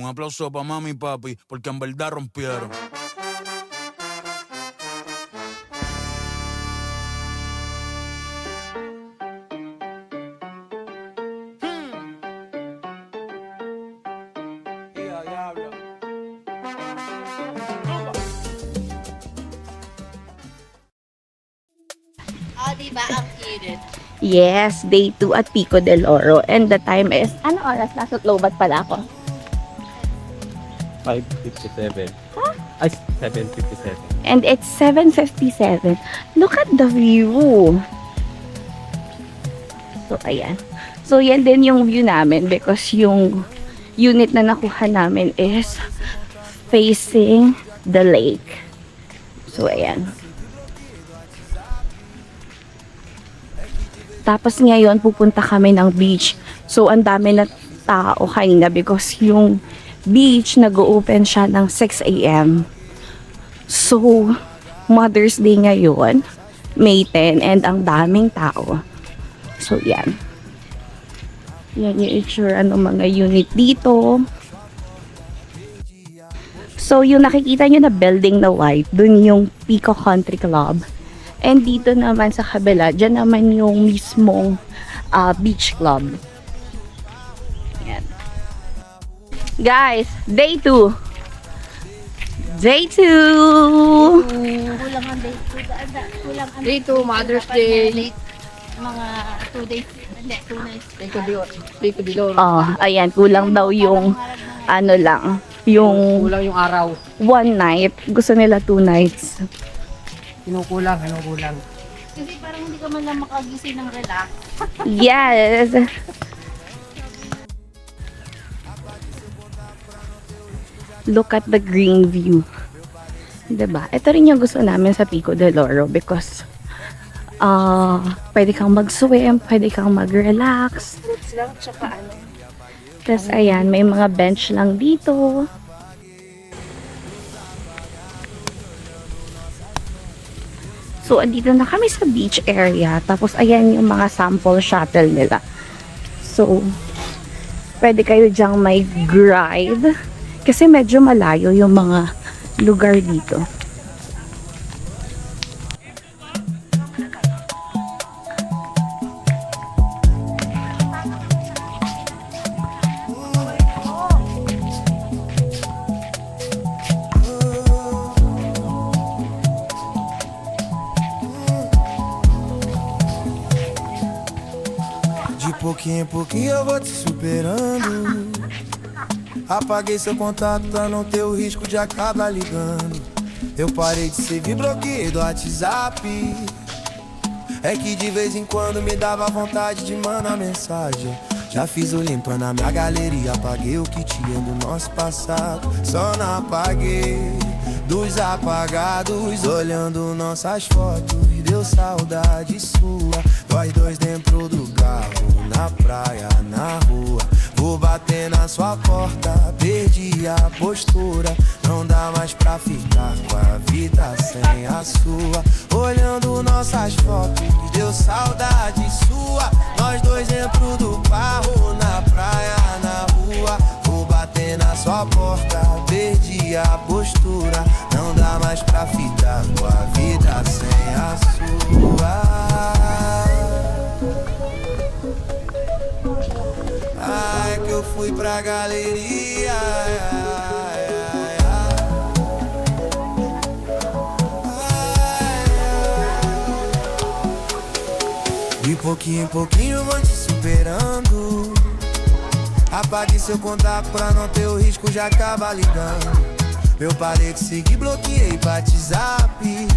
Un aplauso para mami y papi, porque en verdad rompieron. Oh, diba? Ang cute. Yes, day 2 at Pico del Oro. And the time is, ano oras? Nasa Lobat pala ako. 5:57. Ay, 7:57. And it's 7:57. Look at the view. So, ayan. So, yan din yung view namin because yung unit na nakuha namin is facing the lake. So, ayan. Tapos ngayon, pupunta kami ng beach. So, ang dami na tao kanina because yung beach, nag-open siya ng 6 a.m. So, Mother's Day ngayon, May 10, and ang daming tao. So, yan. Yan yung itsura ng mga unit dito. So, yung nakikita nyo na building na white, dun yung Pico Country Club. And dito naman sa kabila, dyan naman yung mismong beach club. Yan. Guys, day 2. Day 2! Kulang ang day. Kulang ang Day 2, Mother's Day. late. Mga 2 days. Hindi, 2 nights. Pico del Oro. Oh, ayan, kulang daw yung ano lang, yung Kulang yung araw. 1 night. Gusto nila 2 nights. Kinukulang. Kasi parang hindi ka man lang makagising ng relax. Yes! Look at the green view. Diba? Ito rin yung gusto namin sa Pico del Oro because pwede kang mag-swim, pwede kang mag-relax. Fruits lang, tsaka ano. Tapos ayan, may mga bench lang dito. So, andito na kami sa beach area. Tapos, ayan yung mga sample shuttle nila. So, pwede kayo dyang may ride. Kasi medyo malayo yung mga lugar dito. De pouquinho em pouquinho eu vou te superando. Apaguei seu contato pra não ter o risco de acabar ligando. Eu parei de servir, bloqueei do WhatsApp. É que de vez em quando me dava vontade de mandar mensagem. Já fiz o limpa na minha galeria, apaguei o que tinha do nosso passado. Só não apaguei dos apagados, olhando nossas fotos. Deu saudade sua, nós dois dentro do carro, na praia, na rua. Vou bater na sua porta, perdi a postura. Não dá mais pra ficar com a vida sem a sua. Olhando nossas fotos, deu saudade sua. Nós dois dentro do carro, na praia, na rua. Vou bater na sua porta, perdi a postura. Não dá mais pra ficar com a vida sem a sua. Ai, que eu fui pra galeria. De pouquinho em pouquinho vou te superando. Apague seu contato pra não ter o risco de acabar ligando. Eu parei de seguir, bloqueei WhatsApp.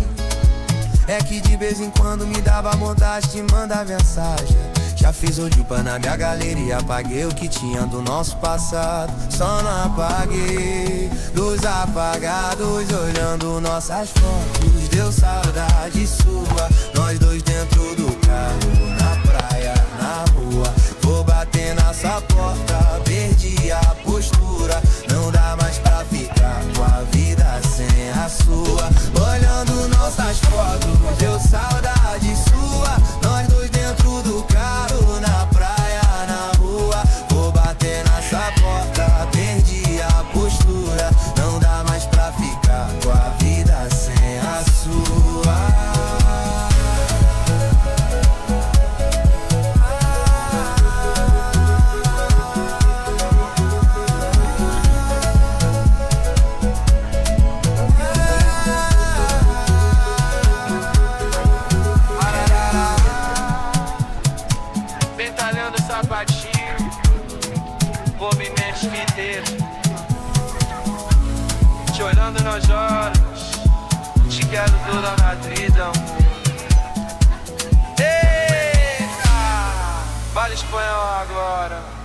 É que de vez em quando me dava vontade de mandar mensagem. Já fiz o jupa na minha galeria, apaguei o que tinha do nosso passado. Só não apaguei dos apagados, olhando nossas fotos. Deu saudade sua, nós dois dentro do carro, na praia, na rua. Vou bater na sua porta, perdi a postura. Não dá mais pra ficar com a vida sem a sua. Olhando nossas fotos, deu saudade sua. Nós dois dentro do carro, na praia, na rua. Vou bater nessa porta, perdi a movimentos inteiros. Te olhando nas horas, te quero toda na vida, amor. Eita, vale espanhol agora.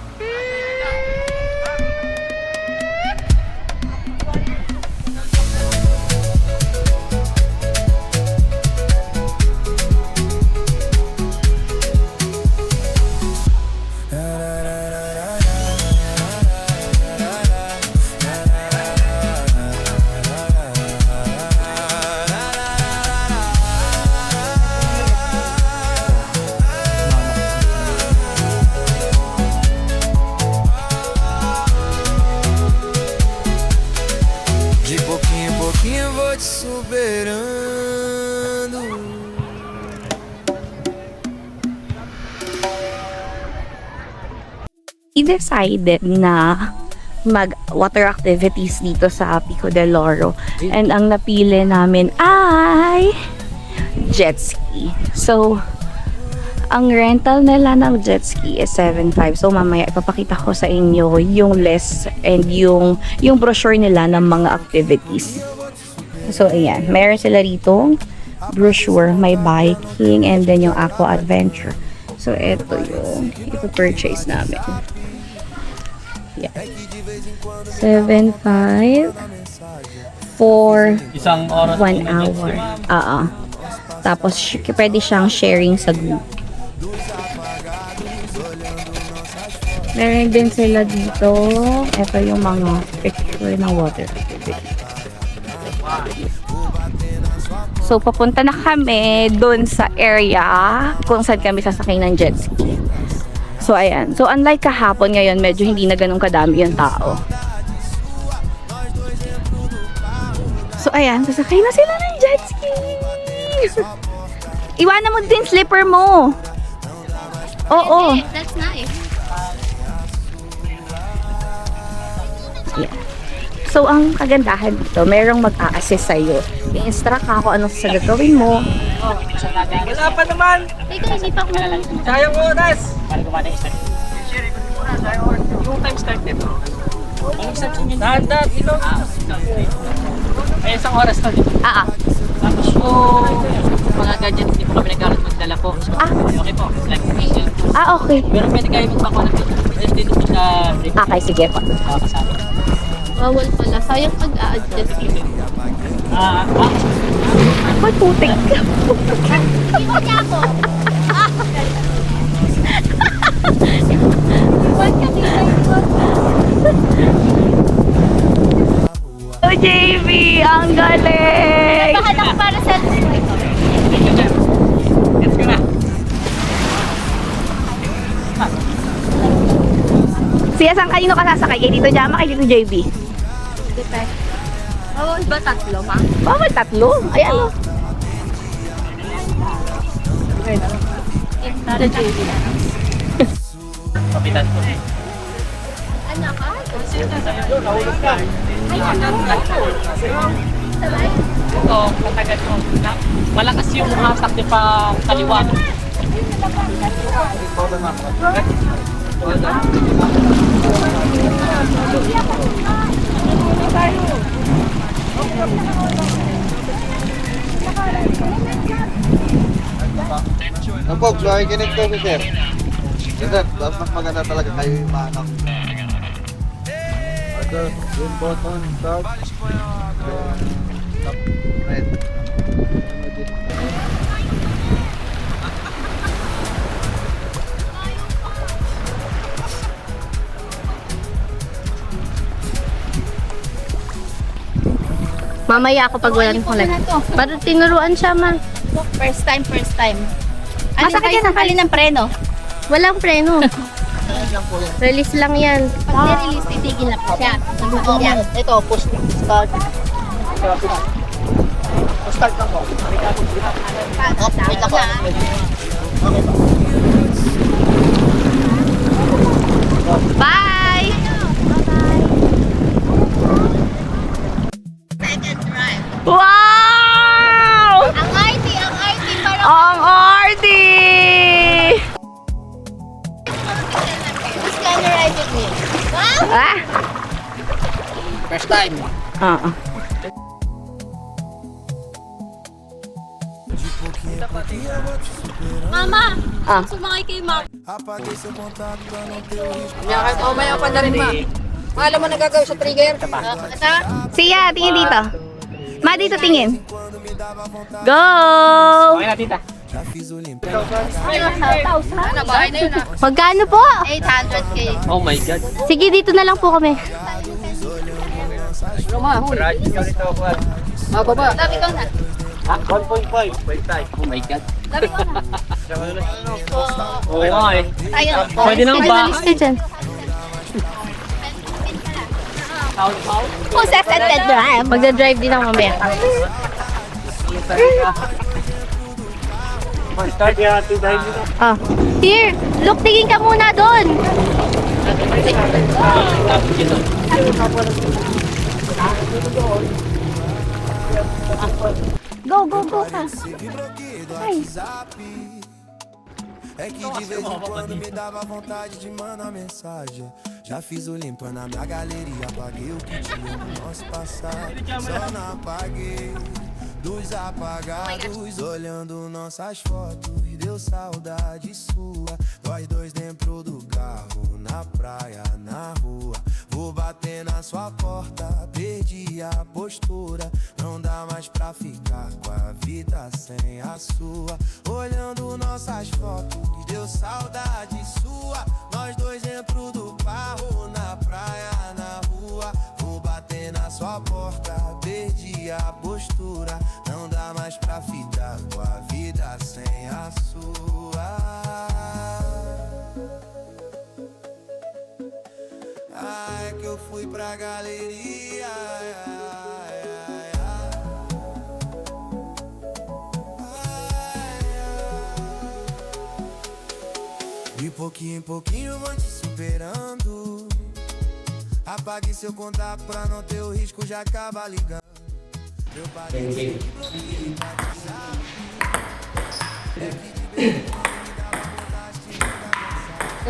De pouquinho em pouquinho eu vou te superando. I-decided na mag-water activities dito sa Pico del Oro. And ang napili namin ay jet ski. So, ang rental nila ng jet ski is 7.5. So, mamaya ipapakita ko sa inyo yung list and yung brochure nila ng mga activities. So, ayan. Meron sila rito brochure, may biking, and then yung aqua adventure. So, ito yung ipapurchase namin. Yeah. 7.5 for Isang oras 1 hour. Tapos, pwede siyang sharing sa group. Meron din sila dito. Ito yung mga picture ng water activity. So, papunta na kami dun sa area kung saan kami sasakay ng jet ski. So, ayan. So, unlike kahapon ngayon, medyo hindi na ganun kadami yung tao. So, ayan. Sasakay na sila ng jet ski. Iwanan mo din slipper mo. Oo. Okay, that's nice. Yeah. So, ang kagandahan dito, merong mag-a-assist sa'yo. I-instruct ka kung anong gagawin mo. Wala pa naman! Teka, hindi pa ako Sayang oras! Yung time start nito. Dahan-dahan, ilo. Ay, isang oras na dito. Tapos yung mga gadget, hindi po kami nagkaroon magdala po. So, okay po. Like, facial. Okay. Pero pwede kayo magpako ng dito. Dito po sa break. Okay, sige po. Kasama. bawal pala. Sayang mag-a-adjust. Ba't putik ka? Hindi mo niya ako. Ba't ka Oh, JB! Ang galing! Bahala ko para sa Let's go na. Siya, saan kanino ka sasakay? Kay Tito Jama, kay Tito JB? Oo, iba tatlo, ma? Bawal tatlo. Ayan o. Kapitan ko. Ano ka? Ito, katagal ko. Malakas yung hatak niya pa kaliwa. Opo, nakikinig ko si sir. Sir, mas maganda talaga kayo yung maanak. Sir, yung button, start. Stop. Red. Mamaya ako pag wala nang connect. Para tinuruan siya, ma. First time, first time. Masakit yan ang alin ng preno? Walang preno. Release lang yan. Pag nirelease, titigil na po siya. Yan. Ito, push start. Start lang po. Wait lang na. Bye! Wow! Ang IT, parang Ang arty! who's gonna ride with me? Ah! First time. Oo. Mama! Ah. Sumakay kay Mama. Apaguei seu contato pra não ter o risco. Kaya kahit mamaya pa na rin ma. Alam mo na gagawin sa trigger? Siya, tingin dito. Ma, dito tingin. Go! Okay na, tita. Já fiz o limpo. Ano, bahay na yun ah. Magkano po? 800k. Oh my God. Sige, dito na lang po kami. Ano ma, hul. Mababa. Sabi ko na. 1.5. Oh my God. Sabi ko na. Oo nga eh. Tayo. Pwede nang ba? Alis ka dyan. Kung sasated na. Magdadrive din ako mamaya. Ah. Here, look, tingin ka muna doon. Go, go, go ka. Bloqueei do WhatsApp. É que de vez em quando me dava vontade de mandar mensagem. Já fiz o limpo na minha galeria, apaguei o que tinha no nosso passado. Só não apaguei dos apagados, olhando nossas fotos. Deu saudade sua, nós dois dentro do carro, na praia, na rua. Vou bater na sua porta, perdi a postura. Não dá mais pra ficar com a vida sem a sua. Olhando nossas fotos, deu saudade sua. Nós dois dentro do carro, na praia, na rua. Vou bater na sua porta, perdi a postura. Não dá mais pra ficar com a vida sem a sua. Ai, que eu fui pra galeria. De pouquinho em pouquinho vou te superando. Apague seu contato pra não ter o risco de acabar ligando. Eu parei de te bloquear no WhatsApp. É que de vez em quando me dava vontade de mandar mensagem.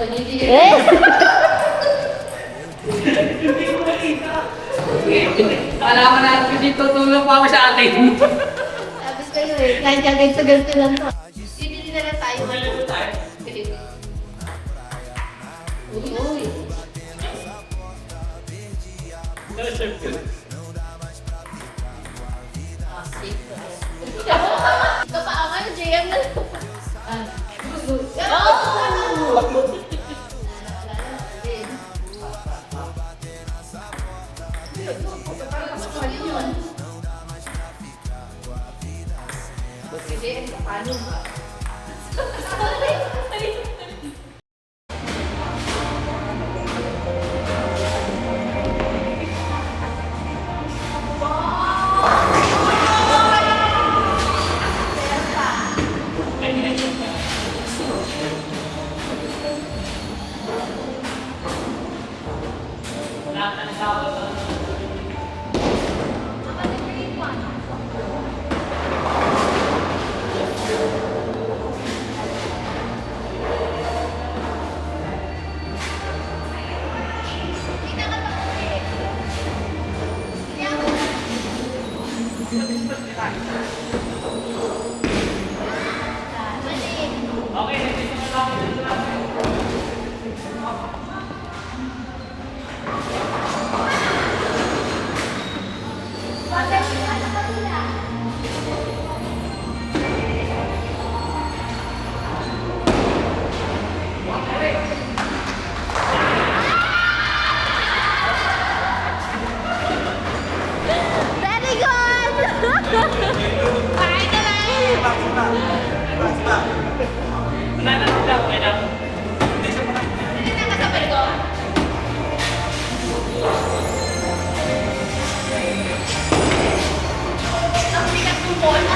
Alam na natin dito, tulong pa ako sa atin. Sabi kayo eh. Kahit ka ganito lang to. Bibili na lang tayo. Uy. Ito pa ako ngayon, JM na. Very good! Kain na lang! Hindi na kasabay ko. Ang bigat ng bola.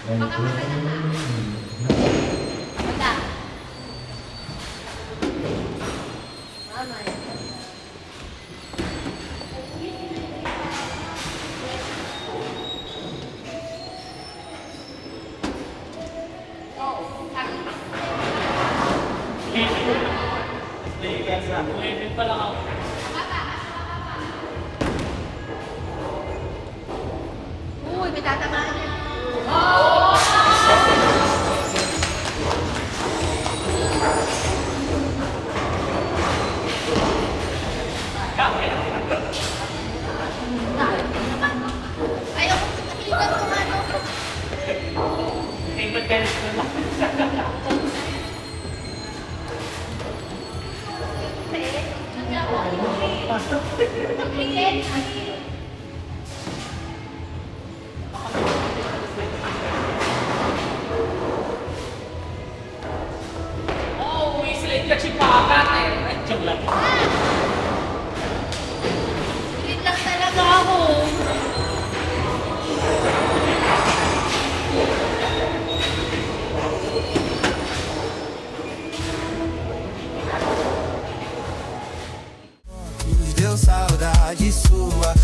Uy, may tatamaan niya. Ayaw ko mahigan kung ano. Oh, whistle ka si Papa. Joke lang. Pilit lang talaga ako. Deu saudade sua,